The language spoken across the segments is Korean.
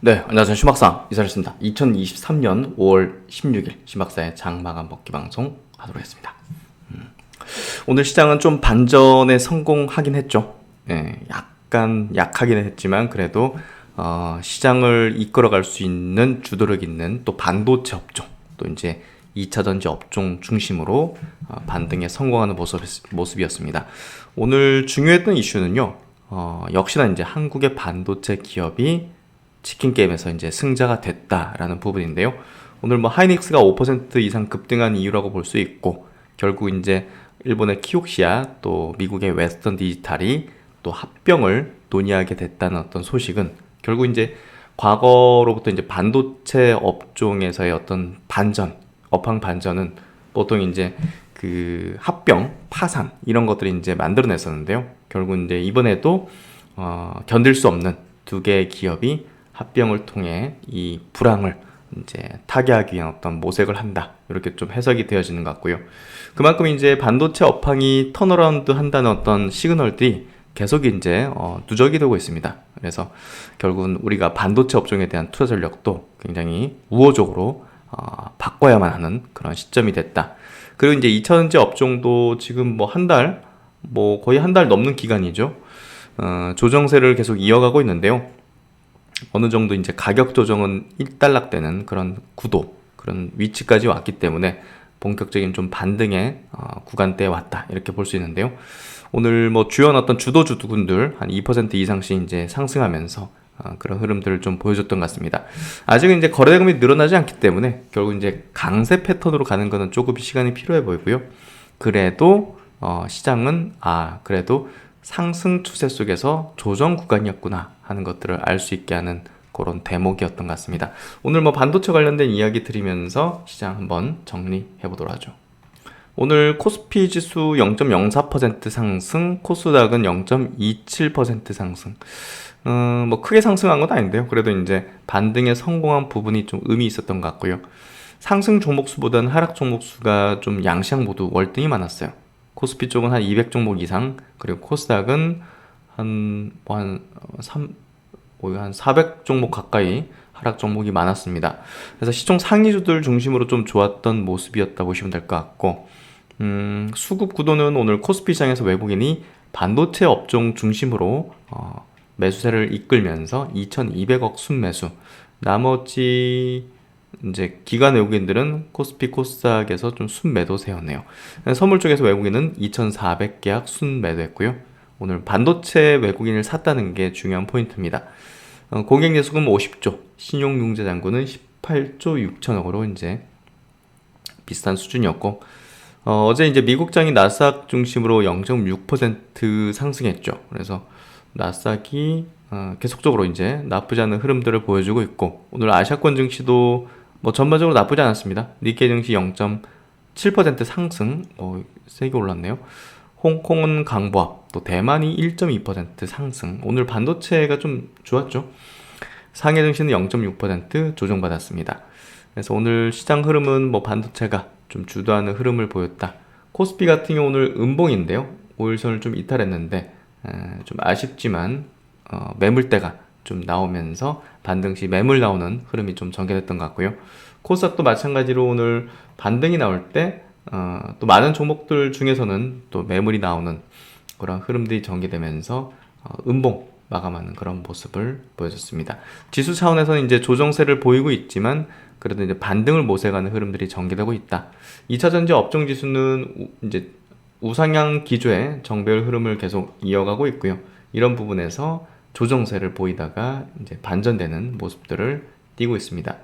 네, 안녕하세요. 신박사 이사였습니다. 2023년 5월 16일 신박사의 장마감 먹기 방송 하도록 하겠습니다. 오늘 시장은 좀 반전에 성공하긴 했죠. 네, 약간 약하긴 했지만 그래도 시장을 이끌어갈 수 있는 주도력 있는 또 반도체 업종, 또 이제 2차 전지 업종 중심으로 반등에 성공하는 모습이었습니다. 오늘 중요했던 이슈는요. 역시나 이제 한국의 반도체 기업이 치킨 게임에서 이제 승자가 됐다라는 부분인데요. 오늘 뭐 하이닉스가 5% 이상 급등한 이유라고 볼 수 있고, 결국 이제 일본의 키옥시아 또 미국의 웨스턴 디지털이 또 합병을 논의하게 됐다는 어떤 소식은 결국 이제 과거로부터 이제 반도체 업종에서의 어떤 반전, 업황 반전은 보통 이제 그 합병, 파산 이런 것들이 이제 만들어냈었는데요. 결국 이제 이번에도 견딜 수 없는 두 개의 기업이 합병을 통해 이 불황을 이제 타개하기 위한 어떤 모색을 한다. 이렇게 좀 해석이 되어지는 것 같고요. 그만큼 이제 반도체 업황이 턴어라운드 한다는 어떤 시그널들이 계속 이제 누적이 되고 있습니다. 그래서 결국은 우리가 반도체 업종에 대한 투자 전략도 굉장히 우호적으로 바꿔야만 하는 그런 시점이 됐다. 그리고 이제 2차전지 업종도 지금 뭐 한 달, 뭐 거의 한 달 넘는 기간이죠. 조정세를 계속 이어가고 있는데요. 어느 정도 이제 가격 조정은 일단락되는 그런 구도, 그런 위치까지 왔기 때문에 본격적인 좀 반등의 구간대에 왔다. 이렇게 볼 수 있는데요. 오늘 뭐 주요 어떤 주도주군들 한 2% 이상씩 이제 상승하면서 그런 흐름들을 좀 보여줬던 것 같습니다. 아직은 이제 거래대금이 늘어나지 않기 때문에 결국 이제 강세 패턴으로 가는 거는 조금 시간이 필요해 보이고요. 그래도 시장은 그래도 상승 추세 속에서 조정 구간이었구나 하는 것들을 알 수 있게 하는 그런 대목이었던 것 같습니다. 오늘 뭐 반도체 관련된 이야기 드리면서 시장 한번 정리해 보도록 하죠. 오늘 코스피 지수 0.04% 상승, 코스닥은 0.27% 상승. 뭐 크게 상승한 건 아닌데요. 그래도 이제 반등에 성공한 부분이 좀 의미 있었던 것 같고요. 상승 종목수보다는 하락 종목수가 좀 양시장 모두 월등히 많았어요. 코스피 쪽은 한 200 종목 이상, 그리고 코스닥은 한 400 종목 가까이 하락 종목이 많았습니다. 그래서 시총 상위주들 중심으로 좀 좋았던 모습이었다 보시면 될 것 같고, 수급 구도는 오늘 코스피 시장에서 외국인이 반도체 업종 중심으로 매수세를 이끌면서 2,200억 순매수, 나머지 이제 기관 외국인들은 코스피 코스닥에서 좀 순매도 세웠네요. 선물 쪽에서 외국인은 2,400계약 순매도했고요. 오늘 반도체 외국인을 샀다는 게 중요한 포인트입니다. 고객예수금 50조, 신용융자 잔고는 18조 6천억으로 이제 비슷한 수준이었고, 어제 이제 미국장이 나스닥 중심으로 0.6% 상승했죠. 그래서 나스닥이 계속적으로 이제 나쁘지 않은 흐름들을 보여주고 있고, 오늘 아시아권 증시도 뭐 전반적으로 나쁘지 않았습니다. 니케이 증시 0.7% 상승, 세게 올랐네요. 홍콩은 강보합, 또 대만이 1.2% 상승. 오늘 반도체가 좀 좋았죠. 상해 증시는 0.6% 조정받았습니다. 그래서 오늘 시장 흐름은 뭐 반도체가 좀 주도하는 흐름을 보였다. 코스피 같은 경우 오늘 음봉인데요. 5일선을 좀 이탈했는데 좀 아쉽지만 매물대가 좀 나오면서 반등 시 매물 나오는 흐름이 좀 전개됐던 것 같고요. 코스닥도 마찬가지로 오늘 반등이 나올 때 또 많은 종목들 중에서는 또 매물이 나오는 그런 흐름들이 전개되면서 음봉 마감하는 그런 모습을 보여줬습니다. 지수 차원에서는 이제 조정세를 보이고 있지만 그래도 이제 반등을 모색하는 흐름들이 전개되고 있다. 2차전지 업종 지수는 이제 우상향 기조의 정배열 흐름을 계속 이어가고 있고요. 이런 부분에서 조정세를 보이다가 이제 반전되는 모습들을 띠고 있습니다.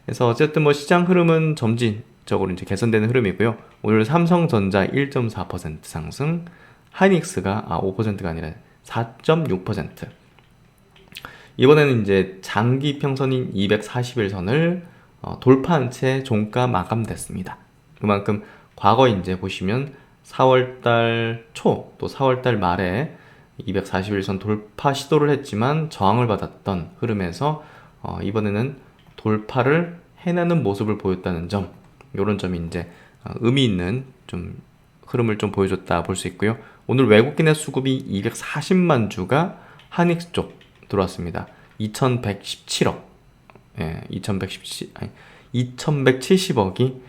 그래서 어쨌든 뭐 시장 흐름은 점진적으로 이제 개선되는 흐름이고요. 오늘 삼성전자 1.4% 상승, 하이닉스가 5%가 아니라 4.6%. 이번에는 이제 장기 평선인 241선을 돌파한 채 종가 마감됐습니다. 그만큼 과거 이제 보시면 4월달 초 또 4월달 말에 241선 돌파 시도를 했지만 저항을 받았던 흐름에서 이번에는 돌파를 해내는 모습을 보였다는 점, 이런 점이 이제 의미 있는 좀 흐름을 좀 보여줬다 볼 수 있고요. 오늘 외국인의 수급이 240만 주가 하닉스 쪽 들어왔습니다. 2117억. 예, 2170억이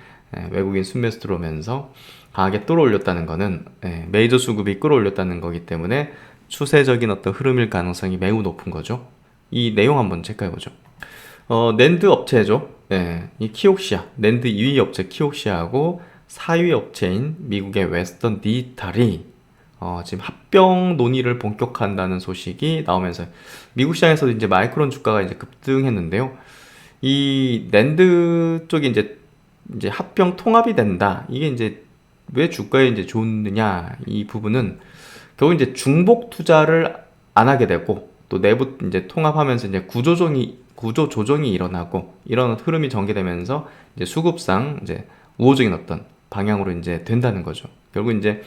외국인 순매수 들어오면서 강하게 끌어올렸다는 거는 메이저 수급이 끌어올렸다는 거기 때문에 추세적인 어떤 흐름일 가능성이 매우 높은 거죠. 이 내용 한번 체크해보죠. 낸드 업체죠. 이 키옥시아, 낸드 2위 업체 키옥시아하고 4위 업체인 미국의 웨스턴 디지털이 지금 합병 논의를 본격화한다는 소식이 나오면서 미국 시장에서도 이제 마이크론 주가가 이제 급등했는데요. 이 낸드 쪽이 이제 합병 통합이 된다. 이게 이제 왜 주가에 이제 좋느냐? 이 부분은 결국 이제 중복 투자를 안 하게 되고 또 내부 이제 통합하면서 이제 구조 조정이 일어나고 이런 흐름이 전개되면서 이제 수급상 이제 우호적인 어떤 방향으로 이제 된다는 거죠. 결국 이제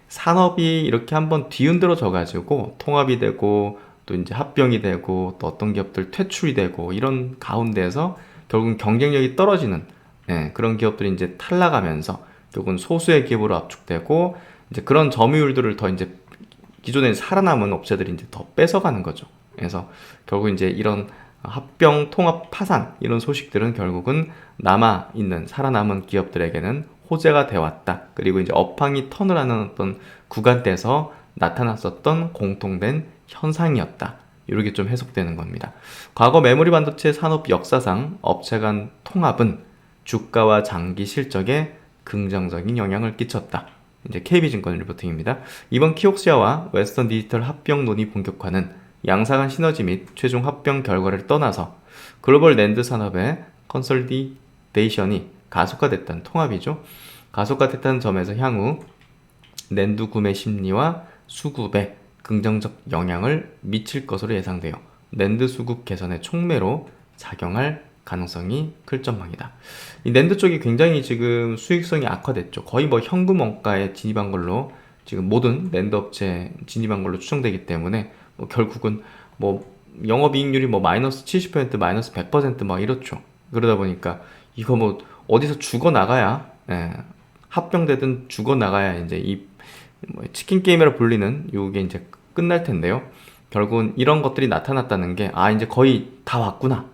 산업이 이렇게 한번 뒤흔들어져 가지고 통합이 되고 또 이제 합병이 되고 또 어떤 기업들 퇴출이 되고 이런 가운데에서 결국은 경쟁력이 떨어지는 그런 기업들이 이제 탈락하면서 결국은 소수의 기업으로 압축되고 이제 그런 점유율들을 더 이제 기존에 살아남은 업체들이 이제 더 뺏어가는 거죠. 그래서 결국 이제 이런 합병, 통합, 파산 이런 소식들은 결국은 남아 있는 살아남은 기업들에게는 호재가 되어왔다. 그리고 이제 업황이 턴을 하는 어떤 구간대에서 나타났었던 공통된 현상이었다. 이렇게 좀 해석되는 겁니다. 과거 메모리 반도체 산업 역사상 업체 간 통합은 주가와 장기 실적에 긍정적인 영향을 끼쳤다. 이제 KB증권 리포팅입니다. 이번 키옥시아와 웨스턴 디지털 합병 논의 본격화는 양사간 시너지 및 최종 합병 결과를 떠나서 글로벌 낸드 산업의 컨솔리데이션이 가속화됐다는 통합이죠. 가속화됐다는 점에서 향후 낸드 구매 심리와 수급에 긍정적 영향을 미칠 것으로 예상돼요. 낸드 수급 개선의 촉매로 작용할 가능성이 클 전망이다. 이 낸드 쪽이 굉장히 지금 수익성이 악화됐죠. 거의 뭐 현금 원가에 진입한 걸로 지금 모든 낸드 업체 진입한 걸로 추정되기 때문에 뭐 결국은 뭐 영업이익률이 뭐 마이너스 70% 마이너스 100%막 이렇죠. 그러다 보니까 이거 뭐 어디서 죽어 나가야 합병되든 죽어 나가야 이제 이 치킨 게임이라 불리는 요게 이제 끝날 텐데요. 결국은 이런 것들이 나타났다는 게 이제 거의 다 왔구나.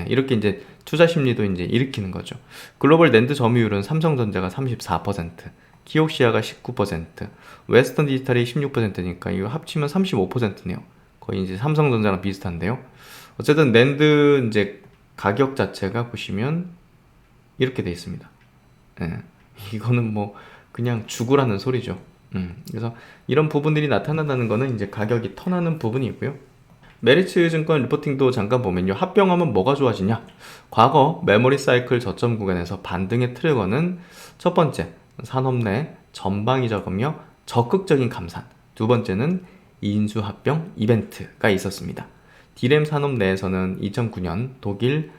이렇게 이제 투자 심리도 이제 일으키는 거죠. 글로벌 낸드 점유율은 삼성전자가 34%, 키옥시아가 19%, 웨스턴 디지털이 16%니까 이거 합치면 35%네요. 거의 이제 삼성전자랑 비슷한데요. 어쨌든 낸드 이제 가격 자체가 보시면 이렇게 돼 있습니다. 이거는 뭐 그냥 죽으라는 소리죠. 그래서 이런 부분들이 나타난다는 거는 이제 가격이 턴하는 부분이고요. 메리츠 증권 리포팅도 잠깐 보면요. 합병하면 뭐가 좋아지냐? 과거 메모리 사이클 저점 구간에서 반등의 트리거는 첫 번째, 산업 내 전방위적이며 적극적인 감산. 두 번째는 인수 합병 이벤트가 있었습니다. 디램 산업 내에서는 2009년 독일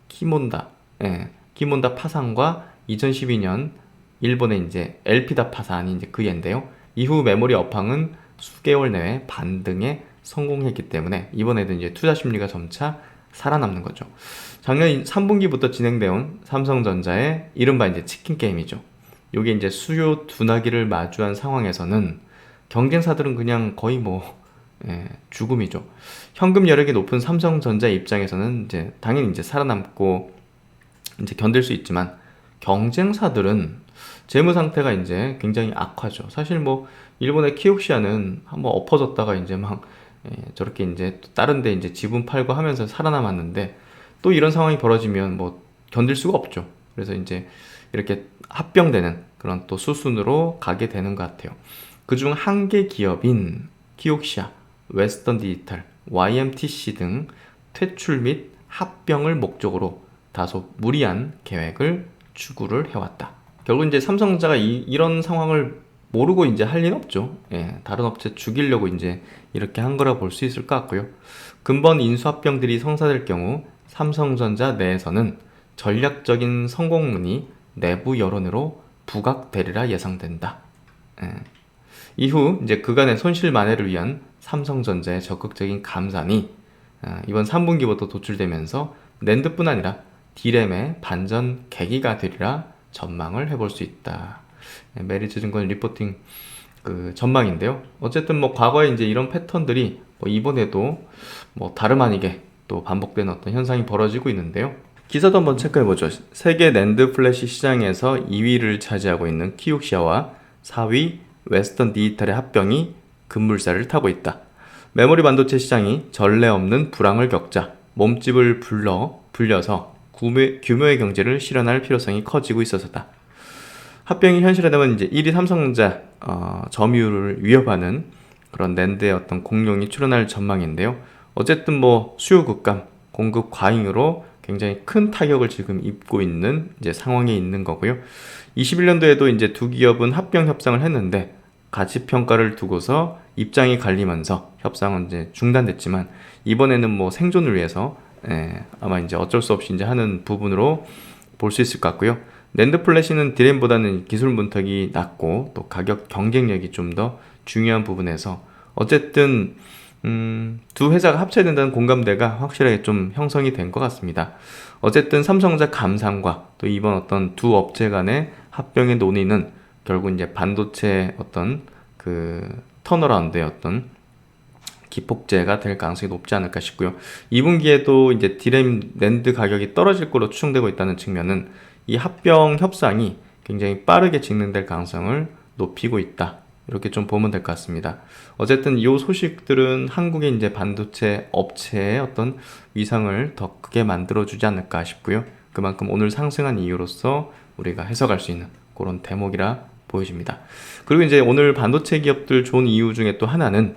키몬다 파산과 2012년 일본의 이제 엘피다 파산이 이제 그 예인데요. 이후 메모리 업황은 수개월 내에 반등에 성공했기 때문에 이번에도 이제 투자 심리가 점차 살아남는 거죠. 작년 3분기부터 진행되온 삼성전자의 이른바 이제 치킨 게임이죠. 이게 이제 수요 둔화기를 마주한 상황에서는 경쟁사들은 그냥 거의 뭐 죽음이죠. 현금 여력이 높은 삼성전자 입장에서는 이제 당연히 이제 살아남고 이제 견딜 수 있지만 경쟁사들은 재무 상태가 이제 굉장히 악화죠. 사실 뭐 일본의 키옥시아는 한번 엎어졌다가 이제 막 저렇게 이제 또 다른데 이제 지분 팔고 하면서 살아남았는데 또 이런 상황이 벌어지면 뭐 견딜 수가 없죠. 그래서 이제 이렇게 합병되는 그런 또 수순으로 가게 되는 것 같아요. 그중 한 개 기업인 키옥시아, 웨스턴 디지털, YMTC 등 퇴출 및 합병을 목적으로 다소 무리한 계획을 추구를 해왔다. 결국 이제 삼성전자가 이런 상황을 모르고 이제 할 리는 없죠. 다른 업체 죽이려고 이제 이렇게 한 거라 볼 수 있을 것 같고요. 근본 인수합병들이 성사될 경우 삼성전자 내에서는 전략적인 성공론이 내부 여론으로 부각되리라 예상된다. 이후 이제 그간의 손실 만회를 위한 삼성전자의 적극적인 감산이 이번 3분기부터 도출되면서 낸드뿐 아니라 디램의 반전 계기가 되리라 전망을 해볼 수 있다. 메리츠 증권 리포팅 그 전망인데요. 어쨌든 뭐 과거에 이제 이런 패턴들이 뭐 이번에도 뭐 다름 아니게 또 반복되는 어떤 현상이 벌어지고 있는데요. 기사도 한번 체크해보죠. 세계 낸드 플래시 시장에서 2위를 차지하고 있는 키옥시아와 4위 웨스턴 디지털의 합병이 급물살을 타고 있다. 메모리 반도체 시장이 전례 없는 불황을 겪자 몸집을 불려서 규모의 경제를 실현할 필요성이 커지고 있어서다. 합병이 현실화되면 이제 1위 삼성전자 점유율을 위협하는 그런 낸드의 어떤 공룡이 출현할 전망인데요. 어쨌든 뭐 수요 급감, 공급 과잉으로 굉장히 큰 타격을 지금 입고 있는 이제 상황에 있는 거고요. 21년도에도 이제 두 기업은 합병 협상을 했는데 가치 평가를 두고서 입장이 갈리면서 협상은 이제 중단됐지만 이번에는 뭐 생존을 위해서 아마 이제 어쩔 수 없이 이제 하는 부분으로 볼 수 있을 것 같고요. 낸드 플래시는 디램보다는 기술 문턱이 낮고 또 가격 경쟁력이 좀 더 중요한 부분에서 어쨌든 두 회사가 합쳐야 된다는 공감대가 확실하게 좀 형성이 된 것 같습니다. 어쨌든 삼성전자 감산과 또 이번 어떤 두 업체 간의 합병의 논의는 결국 이제 반도체 어떤 그 턴어라운드의 어떤 기폭제가 될 가능성이 높지 않을까 싶고요. 2분기에도 이제 디램 낸드 가격이 떨어질 거로 추정되고 있다는 측면은 이 합병 협상이 굉장히 빠르게 진행될 가능성을 높이고 있다. 이렇게 좀 보면 될 것 같습니다. 어쨌든 이 소식들은 한국의 이제 반도체 업체의 어떤 위상을 더 크게 만들어주지 않을까 싶고요. 그만큼 오늘 상승한 이유로서 우리가 해석할 수 있는 그런 대목이라 보여집니다. 그리고 이제 오늘 반도체 기업들 좋은 이유 중에 또 하나는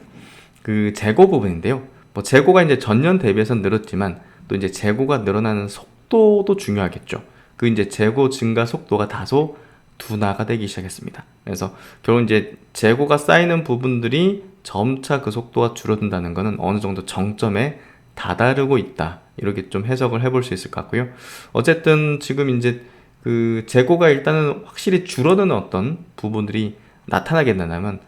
그 재고 부분인데요. 뭐 재고가 이제 전년 대비해서는 늘었지만 또 이제 재고가 늘어나는 속도도 중요하겠죠. 그 이제 재고 증가 속도가 다소 둔화가 되기 시작했습니다. 그래서 결국 이제 재고가 쌓이는 부분들이 점차 그 속도가 줄어든다는 것은 어느 정도 정점에 다다르고 있다. 이렇게 좀 해석을 해볼 수 있을 것 같고요. 어쨌든 지금 이제 그 재고가 일단은 확실히 줄어드는 어떤 부분들이 나타나게 된다면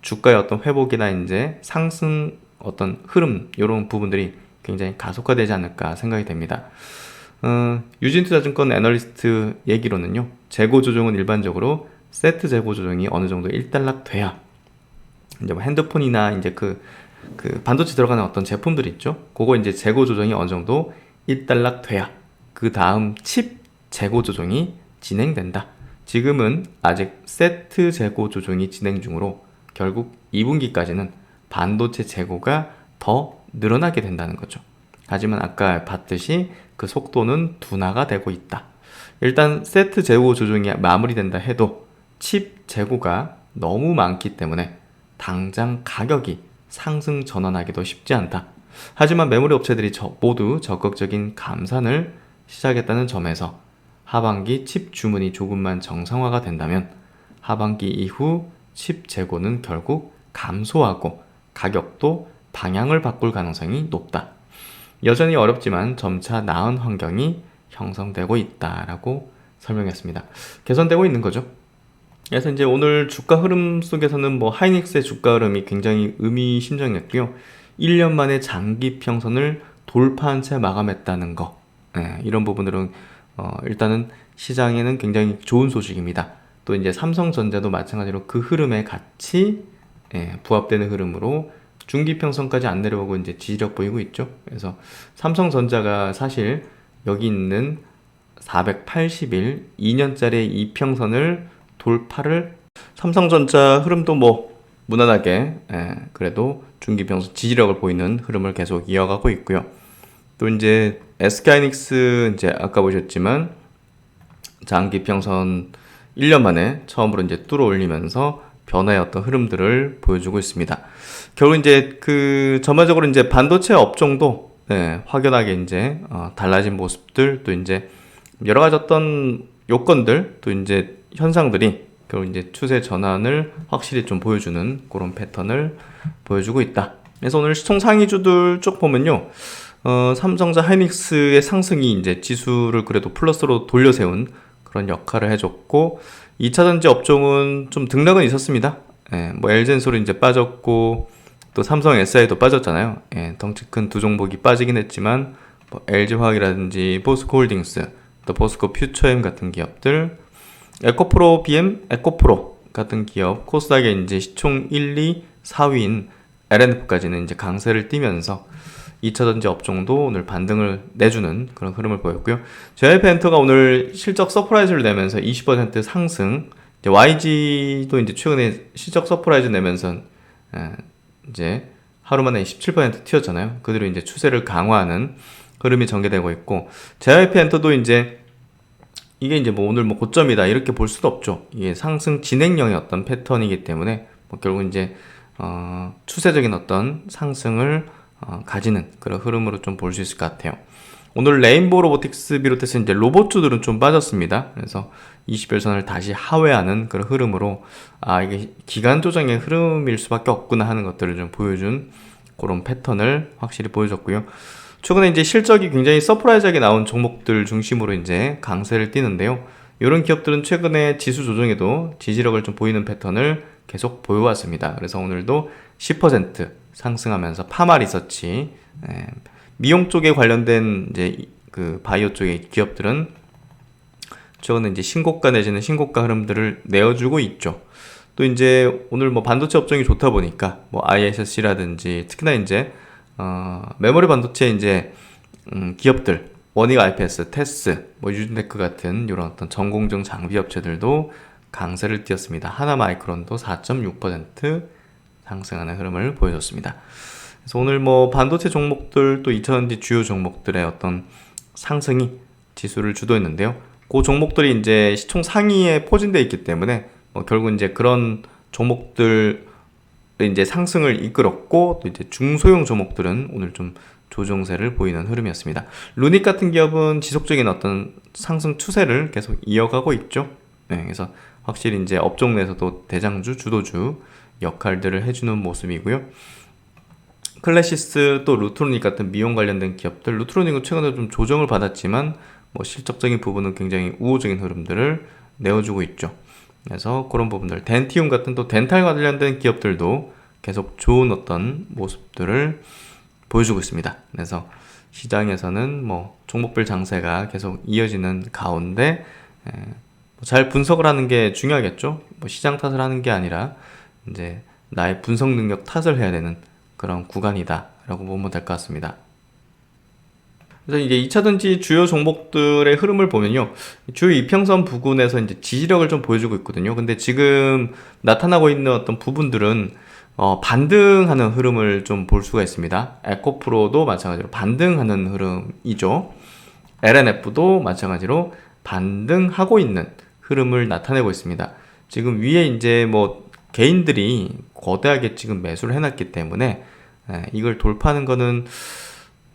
주가의 어떤 회복이나 이제 상승 어떤 흐름 이런 부분들이 굉장히 가속화되지 않을까 생각이 됩니다. 유진투자증권 애널리스트 얘기로는요, 재고 조정은 일반적으로 세트 재고 조정이 어느 정도 일단락 돼야 이제 뭐 핸드폰이나 이제 그 반도체 들어가는 어떤 제품들 있죠. 그거 이제 재고 조정이 어느 정도 일단락 돼야 그 다음 칩 재고 조정이 진행된다. 지금은 아직 세트 재고 조정이 진행 중으로 결국 2분기까지는 반도체 재고가 더 늘어나게 된다는 거죠. 하지만 아까 봤듯이 그 속도는 둔화가 되고 있다. 일단 세트 재고 조정이 마무리된다 해도 칩 재고가 너무 많기 때문에 당장 가격이 상승 전환하기도 쉽지 않다. 하지만 메모리 업체들이 모두 적극적인 감산을 시작했다는 점에서 하반기 칩 주문이 조금만 정상화가 된다면 하반기 이후 칩 재고는 결국 감소하고 가격도 방향을 바꿀 가능성이 높다. 여전히 어렵지만 점차 나은 환경이 형성되고 있다라고 설명했습니다. 개선되고 있는 거죠. 그래서 이제 오늘 주가 흐름 속에서는 뭐 하이닉스의 주가 흐름이 굉장히 의미심장했고요. 1년 만에 장기 평선을 돌파한 채 마감했다는 거. 이런 부분들은 일단은 시장에는 굉장히 좋은 소식입니다. 또 이제 삼성전자도 마찬가지로 그 흐름에 같이 부합되는 흐름으로 중기평선까지 안 내려오고 이제 지지력 보이고 있죠. 그래서 삼성전자가 사실 여기 있는 480일 2년짜리 이평선을 돌파를 삼성전자 흐름도 뭐 무난하게 그래도 중기평선 지지력을 보이는 흐름을 계속 이어가고 있고요. 또 이제 SK하이닉스 이제 아까 보셨지만 장기평선 1년 만에 처음으로 이제 뚫어 올리면서 변화의 어떤 흐름들을 보여주고 있습니다. 결국 이제 그 전반적으로 이제 반도체 업종도 확연하게 이제 달라진 모습들 또 이제 여러 가지 어떤 요건들 또 이제 현상들이 결국 이제 추세 전환을 확실히 좀 보여주는 그런 패턴을 보여주고 있다. 그래서 오늘 시총 상위주들 쭉 보면요. 삼성전자 하이닉스의 상승이 이제 지수를 그래도 플러스로 돌려세운 그런 역할을 해줬고 2차전지 업종은 좀 등락은 있었습니다. 뭐 LG엔솔이 이제 빠졌고 또 삼성 SI도 빠졌잖아요. 덩치 큰 두 종목이 빠지긴 했지만 뭐 LG화학이라든지 포스코홀딩스 또 포스코 퓨처엠 같은 기업들 에코프로 BM, 에코프로 같은 기업 코스닥에 이제 시총 1, 2, 4위인 LNF까지는 이제 강세를 띠면서 2차전지 업종도 오늘 반등을 내주는 그런 흐름을 보였고요. JYP 엔터가 오늘 실적 서프라이즈를 내면서 20% 상승. 이제 YG도 이제 최근에 실적 서프라이즈 내면서 이제 하루 만에 17% 튀었잖아요. 그대로 이제 추세를 강화하는 흐름이 전개되고 있고, JYP 엔터도 이제 이게 이제 뭐 오늘 뭐 고점이다 이렇게 볼 수도 없죠. 이게 상승 진행형의 어떤 패턴이기 때문에 뭐 결국 이제 추세적인 어떤 상승을 가지는 그런 흐름으로 좀 볼 수 있을 것 같아요. 오늘 레인보우 로보틱스 비롯해서 이제 로봇주들은 좀 빠졌습니다. 그래서 20일선을 다시 하회하는 그런 흐름으로 이게 기간 조정의 흐름일 수밖에 없구나 하는 것들을 좀 보여준 그런 패턴을 확실히 보여줬고요. 최근에 이제 실적이 굉장히 서프라이즈하게 나온 종목들 중심으로 이제 강세를 띠는데요. 이런 기업들은 최근에 지수 조정에도 지지력을 좀 보이는 패턴을 계속 보여왔습니다. 그래서 오늘도 10% 상승하면서 파마 리서치, 미용 쪽에 관련된 이제 그 바이오 쪽의 기업들은 최근에 이제 신고가 내지는 신고가 흐름들을 내어주고 있죠. 또 이제 오늘 뭐 반도체 업종이 좋다 보니까 뭐 ISC라든지 특히나 이제 메모리 반도체 이제 기업들 원익 IPS, 테스, 뭐 유진테크 같은 이런 어떤 전공정 장비 업체들도 강세를 띄었습니다. 하나마이크론도 4.6% 상승하는 흐름을 보여줬습니다. 그래서 오늘 뭐 반도체 종목들 또 2차전지 주요 종목들의 어떤 상승이 지수를 주도했는데요. 그 종목들이 이제 시총 상위에 포진되어 있기 때문에 결국 이제 그런 종목들 이제 상승을 이끌었고, 또 이제 중소형 종목들은 오늘 좀 조정세를 보이는 흐름이었습니다. 루닉 같은 기업은 지속적인 어떤 상승 추세를 계속 이어가고 있죠. 그래서 확실히 이제 업종 내에서도 대장주, 주도주 역할들을 해주는 모습이고요. 클래시스 또 루트로닉 같은 미용 관련된 기업들, 루트로닉은 최근에 좀 조정을 받았지만 뭐 실적적인 부분은 굉장히 우호적인 흐름들을 내어주고 있죠. 그래서 그런 부분들, 덴티움 같은 또 덴탈 관련된 기업들도 계속 좋은 어떤 모습들을 보여주고 있습니다. 그래서 시장에서는 뭐 종목별 장세가 계속 이어지는 가운데 잘 분석을 하는 게 중요하겠죠. 뭐 시장 탓을 하는 게 아니라 이제 나의 분석 능력 탓을 해야 되는 그런 구간이다 라고 보면 될 것 같습니다. 그래서 이제 2차전지 주요 종목들의 흐름을 보면요, 주요 이평선 부근에서 이제 지지력을 좀 보여주고 있거든요. 근데 지금 나타나고 있는 어떤 부분들은 반등하는 흐름을 좀 볼 수가 있습니다. 에코프로도 마찬가지로 반등하는 흐름이죠. LNF도 마찬가지로 반등하고 있는 흐름을 나타내고 있습니다. 지금 위에 이제 뭐 개인들이 거대하게 지금 매수를 해놨기 때문에 이걸 돌파하는 거는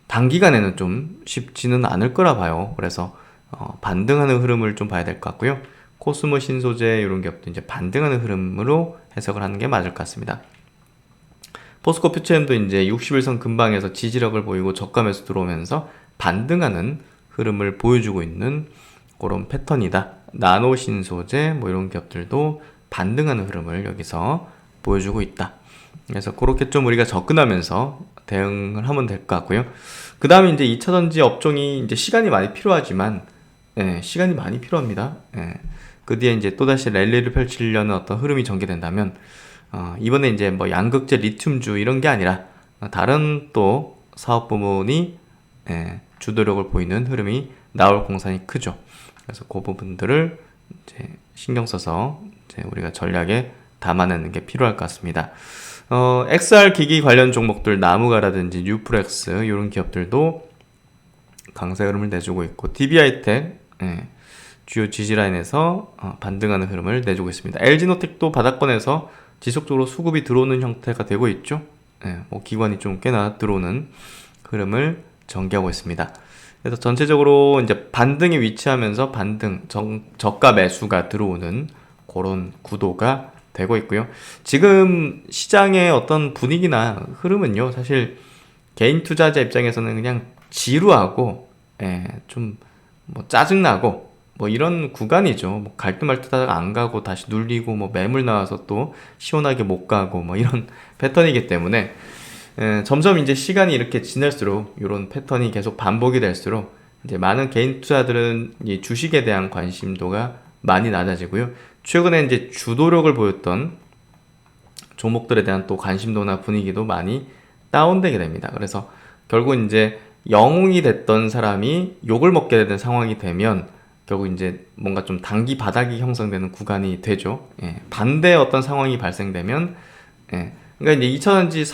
단기간에는 좀 쉽지는 않을 거라 봐요. 그래서 반등하는 흐름을 좀 봐야 될 것 같고요. 코스모 신소재 이런 기업도 이제 반등하는 흐름으로 해석을 하는 게 맞을 것 같습니다. 포스코 퓨처엠도 이제 60일선 근방에서 지지력을 보이고 저가 매수 들어오면서 반등하는 흐름을 보여주고 있는 그런 패턴이다. 나노 신소재 뭐 이런 기업들도 반등하는 흐름을 여기서 보여주고 있다. 그래서 그렇게 좀 우리가 접근하면서 대응을 하면 될 것 같고요. 그 다음에 이제 2차전지 업종이 이제 시간이 많이 필요하지만, 시간이 많이 필요합니다. 그 뒤에 이제 또다시 랠리를 펼치려는 어떤 흐름이 전개된다면, 이번에 이제 뭐 양극재 리튬주 이런 게 아니라, 다른 또 사업 부문이, 주도력을 보이는 흐름이 나올 공산이 크죠. 그래서 그 부분들을 이제 신경 써서 이제 우리가 전략에 담아내는 게 필요할 것 같습니다. XR 기기 관련 종목들 나무가라든지 뉴프렉스 이런 기업들도 강세 흐름을 내주고 있고, DB하이텍 주요 지지라인에서 반등하는 흐름을 내주고 있습니다. LG노텍도 바닥권에서 지속적으로 수급이 들어오는 형태가 되고 있죠. 뭐 기관이 좀 꽤나 들어오는 흐름을 전개하고 있습니다. 그래서 전체적으로 이제 반등에 위치하면서 저가 매수가 들어오는 그런 구도가 되고 있고요. 지금 시장의 어떤 분위기나 흐름은요, 사실 개인 투자자 입장에서는 그냥 지루하고, 좀 뭐 짜증나고 뭐 이런 구간이죠. 뭐 갈듯 말듯 하다가 안 가고 다시 눌리고 뭐 매물 나와서 또 시원하게 못 가고 뭐 이런 패턴이기 때문에 점점 이제 시간이 이렇게 지날수록 이런 패턴이 계속 반복이 될수록 이제 많은 개인 투자들은 이 주식에 대한 관심도가 많이 낮아지고요. 최근에 이제 주도력을 보였던 종목들에 대한 또 관심도나 분위기도 많이 다운되게 됩니다. 그래서 결국 이제 영웅이 됐던 사람이 욕을 먹게 되는 상황이 되면 결국 이제 뭔가 좀 단기 바닥이 형성되는 구간이 되죠. 예, 반대 어떤 상황이 발생되면, 예, 그러니까 이제 2,000원지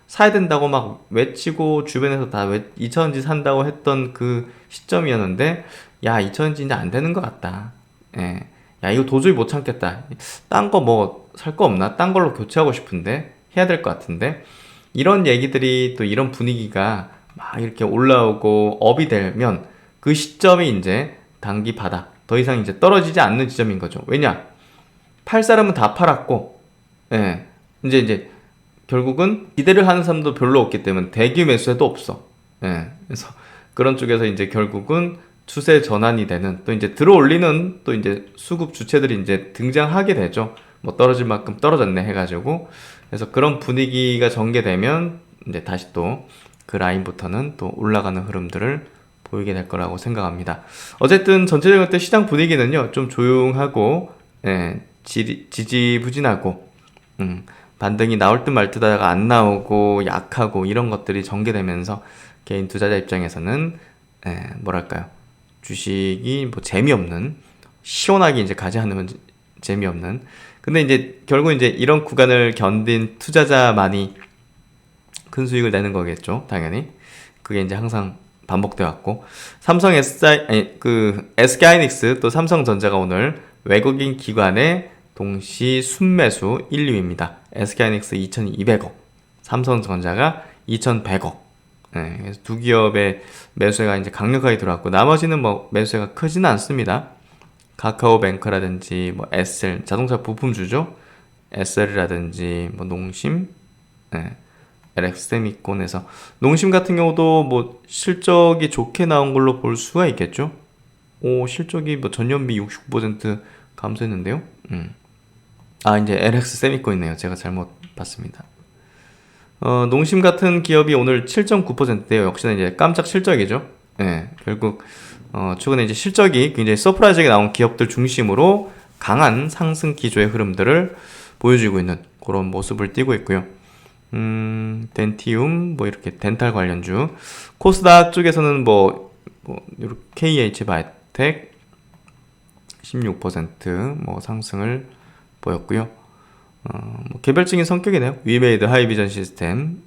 사야 된다고 막 외치고 주변에서 다 2,000원지 산다고 했던 그 시점이었는데, 야, 2,000원지 이제 안 되는 것 같다. 예, 야, 이거 도저히 못 참겠다. 딴 거 뭐 살 거 없나? 딴 걸로 교체하고 싶은데 해야 될 것 같은데, 이런 얘기들이 또 이런 분위기가 막 이렇게 올라오고 업이 되면 그 시점이 이제 단기 바닥, 더 이상 이제 떨어지지 않는 지점인 거죠. 왜냐? 팔 사람은 다 팔았고, 예, 이제 결국은 기대를 하는 사람도 별로 없기 때문에 대규 매수에도 없어. 예, 그래서 그런 쪽에서 이제 결국은 추세 전환이 되는, 또 이제 들어올리는 또 이제 수급 주체들이 이제 등장하게 되죠. 뭐 떨어질 만큼 떨어졌네 해가지고. 그래서 그런 분위기가 전개되면 이제 다시 또 그 라인부터는 또 올라가는 흐름들을 보이게 될 거라고 생각합니다. 어쨌든 전체적으로 시장 분위기는요, 좀 조용하고, 예, 지지부진하고, 반등이 나올 듯 말 듯 하다가 안 나오고 약하고 이런 것들이 전개되면서 개인 투자자 입장에서는, 예, 뭐랄까요, 주식이 뭐 재미없는, 시원하게 이제 가지 않으면 재미없는. 근데 이제 결국 이제 이런 구간을 견딘 투자자만이 큰 수익을 내는 거겠죠, 당연히. 그게 이제 항상 반복돼 왔고, 삼성 SK하이닉스 또 삼성전자가 오늘 외국인 기관의 동시 순매수 1, 2위입니다. SK하이닉스 2,200억, 삼성전자가 2,100억. 네, 그래서 두 기업의 매수세가 이제 강력하게 들어왔고, 나머지는 뭐 매수세가 크지는 않습니다. 카카오뱅크라든지 뭐 SL 자동차 부품주죠. SL이라든지 뭐 농심, 네, LX세미콘에서 농심 같은 경우도 뭐 실적이 좋게 나온 걸로 볼 수가 있겠죠. 오, 실적이 뭐 전년비 69% 감소했는데요. 아, 이제 LX세미콘 있네요. 제가 잘못 봤습니다. 농심 같은 기업이 오늘 7.9%예요. 역시나 이제 깜짝 실적이죠. 네, 결국 최근에 이제 실적이 굉장히 서프라이즈하게 나온 기업들 중심으로 강한 상승 기조의 흐름들을 보여주고 있는 그런 모습을 띠고 있고요. 덴티움, 뭐 이렇게 덴탈 관련주. 코스닥 쪽에서는 이렇게 KH 바이오텍 16% 상승을 보였고요. 개별적인 성격이네요. 위메이드 하이비전 시스템,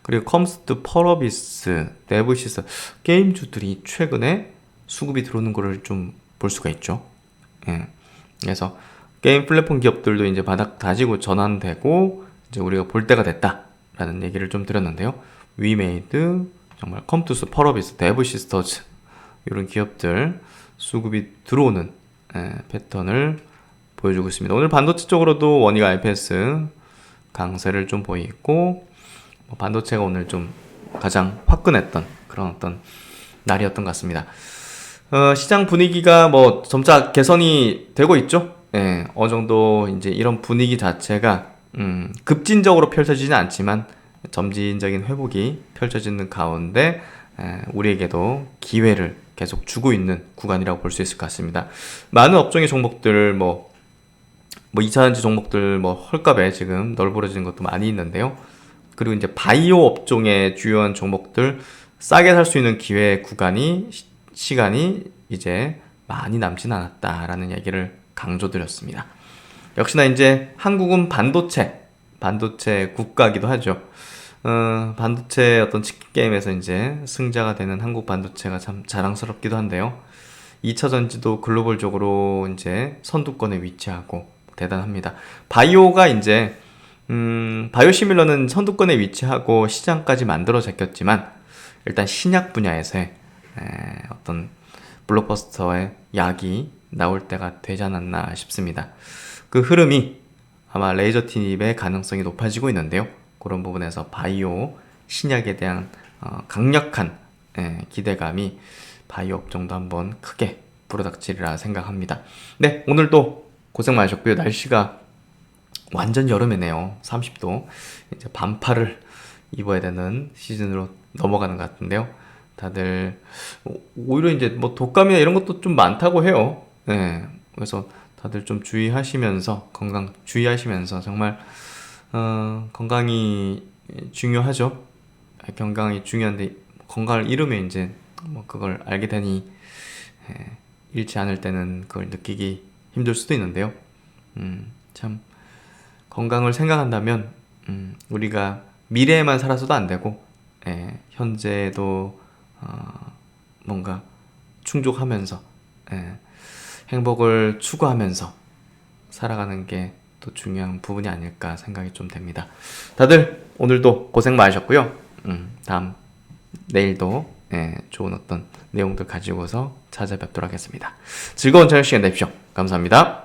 그리고 컴스트 펄어비스, 네브시스 게임주들이 최근에 수급이 들어오는 거를 좀 볼 수가 있죠. 예. 그래서 게임 플랫폼 기업들도 이제 바닥 다지고 전환되고 이제 우리가 볼 때가 됐다라는 얘기를 좀 드렸는데요. 위메이드, 정말 컴투스, 펄어비스, 네브시스터즈 이런 기업들 수급이 들어오는 패턴을 보여주고 있습니다. 오늘 반도체 쪽으로도 원익 IPS 강세를 좀 보이고, 반도체가 오늘 좀 가장 화끈했던 그런 어떤 날이었던 것 같습니다. 시장 분위기가 점차 개선이 되고 있죠. 예, 어느 정도 이제 이런 분위기 자체가 급진적으로 펼쳐지진 않지만 점진적인 회복이 펼쳐지는 가운데 우리에게도 기회를 계속 주고 있는 구간이라고 볼 수 있을 것 같습니다. 많은 업종의 종목들 2차전지 종목들 헐값에 지금 널브러지는 것도 많이 있는데요. 그리고 이제 바이오 업종의 주요한 종목들 싸게 살 수 있는 기회 구간이 시간이 이제 많이 남진 않았다라는 얘기를 강조드렸습니다. 역시나 이제 한국은 반도체 국가기도 하죠. 반도체 어떤 치킨 게임에서 이제 승자가 되는 한국 반도체가 참 자랑스럽기도 한데요. 2차 전지도 글로벌적으로 이제 선두권에 위치하고 대단합니다. 바이오가 이제 바이오시밀러는 선두권에 위치하고 시장까지 만들어 제꼈지만 일단 신약 분야에서의 어떤 블록버스터의 약이 나올 때가 되지 않았나 싶습니다. 그 흐름이 아마 레이저 티닙의 가능성이 높아지고 있는데요. 그런 부분에서 바이오 신약에 대한 강력한 기대감이 바이오 업종도 한번 크게 불어닥치리라 생각합니다. 네, 오늘도 고생 많으셨고요. 날씨가 완전 여름이네요. 30도. 이제 반팔을 입어야 되는 시즌으로 넘어가는 것 같은데요. 다들 오히려 이제 독감이나 이런 것도 좀 많다고 해요. 네, 그래서 다들 좀 주의하시면서 건강 주의하시면서 정말 건강이 중요하죠. 건강이 중요한데 건강을 잃으면 이제 뭐 그걸 알게 되니 잃지 않을 때는 그걸 느끼기 힘들 수도 있는데요. 참 건강을 생각한다면 우리가 미래에만 살아서도 안 되고 현재도 뭔가 충족하면서 행복을 추구하면서 살아가는 게 또 중요한 부분이 아닐까 생각이 좀 됩니다. 다들 오늘도 고생 많으셨고요. 다음 내일도 좋은 어떤 내용들 가지고서 찾아뵙도록 하겠습니다. 즐거운 저녁 시간 되십시오. 감사합니다.